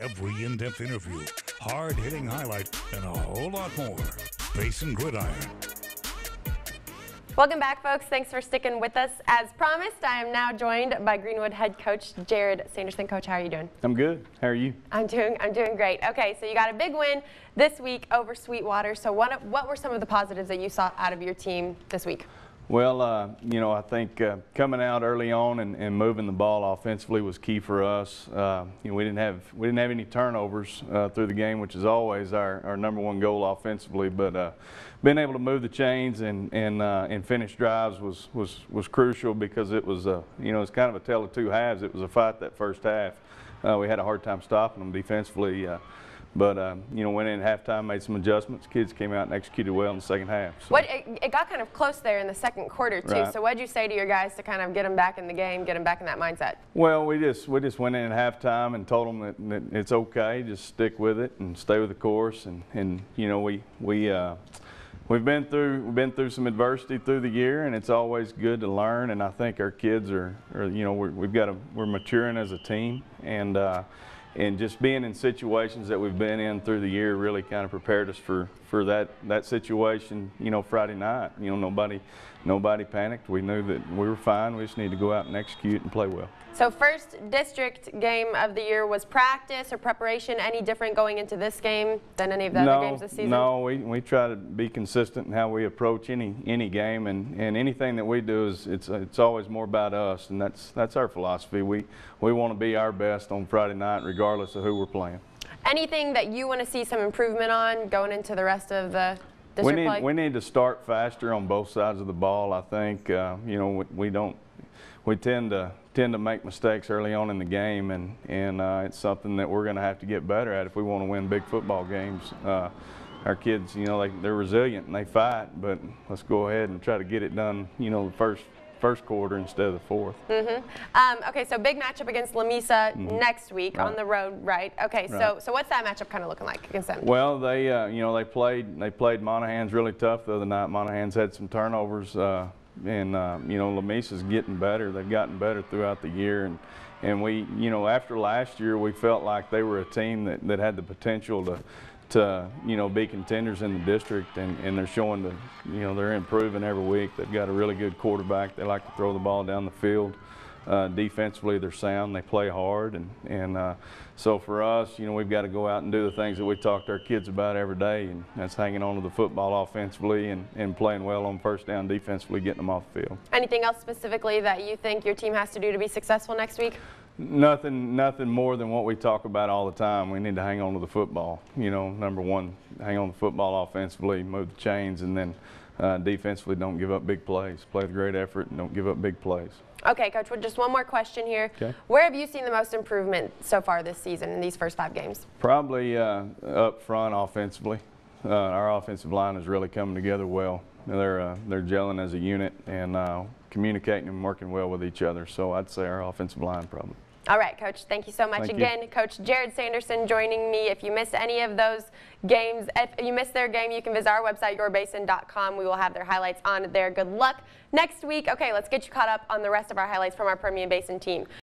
Every in-depth interview, hard-hitting highlight, and a whole lot more. Basin Gridiron. Welcome back, folks. Thanks for sticking with us. As promised, I am now joined by Greenwood head coach Jared Sanderson. Coach, how are you doing? I'm good. How are you? I'm doing great. Okay, so you got a big win this week over Sweetwater. So what were some of the positives that you saw out of your team this week? Well, you know, I think coming out early on and moving the ball offensively was key for us. You know, we didn't have any turnovers through the game, which is always our #1 goal offensively. But being able to move the chains and finish drives was crucial, because it was you know, it's kind of a tale of two halves. It was a fight that first half. We had a hard time stopping them defensively. But, you know, went in at halftime, made some adjustments. Kids came out and executed well in the second half. So. It got kind of close there in the second quarter, too. Right. So what did you say to your guys to kind of get them back in the game, get them back in that mindset? Well, we just went in at halftime and told them that it's okay, just stick with it and stay with the course. And you know, we've been through some adversity through the year, and it's always good to learn. And I think our kids are you know, we're maturing as a team, and just being in situations that we've been in through the year really kind of prepared us for that situation. You know, Friday night, you know, nobody panicked. We knew that we were fine. We just need to go out and execute and play well. So first district game of the year, was practice or preparation any different going into this game than any of the other games this season? No, we try to be consistent in how we approach any game, and anything that we do is it's always more about us, and that's our philosophy. We want to be our best on Friday night, regardless of who we're playing. Anything that you want to see some improvement on going into the rest of the district play? We need to start faster on both sides of the ball. I think you know, we tend to make mistakes early on in the game, and it's something that we're going to have to get better at if we want to win big football games. Our kids, you know, they're resilient and they fight, but let's go ahead and try to get it done, you know, the first quarter instead of the fourth. Okay, so big matchup against Lamesa next week on the road, right? Okay, so what's that matchup kind of looking like against them? Well, they you know, they played Monahan's really tough the other night. Monahan's had some turnovers. And you know, Lamesa's getting better. They've gotten better throughout the year, and we, you know, after last year, we felt like they were a team that had the potential to you know, be contenders in the district, and they're showing you know, they're improving every week. They've got a really good quarterback. They like to throw the ball down the field. Defensively, they're sound. They play hard, and so for us, you know, we've got to go out and do the things that we talk to our kids about every day, and that's hanging on to the football offensively and playing well on first down defensively, getting them off the field. Anything else specifically that you think your team has to do to be successful next week? Nothing more than what we talk about all the time. We need to hang on to the football. You know, #1, hang on to the football offensively, move the chains, and then defensively, don't give up big plays. Play with great effort and don't give up big plays. Okay, Coach, just one more question here. Okay. Where have you seen the most improvement so far this season in these first 5 games? Probably up front offensively. Our offensive line is really coming together well. They're gelling as a unit and communicating and working well with each other. So I'd say our offensive line probably. All right, Coach, thank you so much. Again, Coach Jared Sanderson joining me. If you missed any of those games, if you missed their game, you can visit our website, yourbasin.com. We will have their highlights on there. Good luck next week. Okay, let's get you caught up on the rest of our highlights from our Permian Basin team.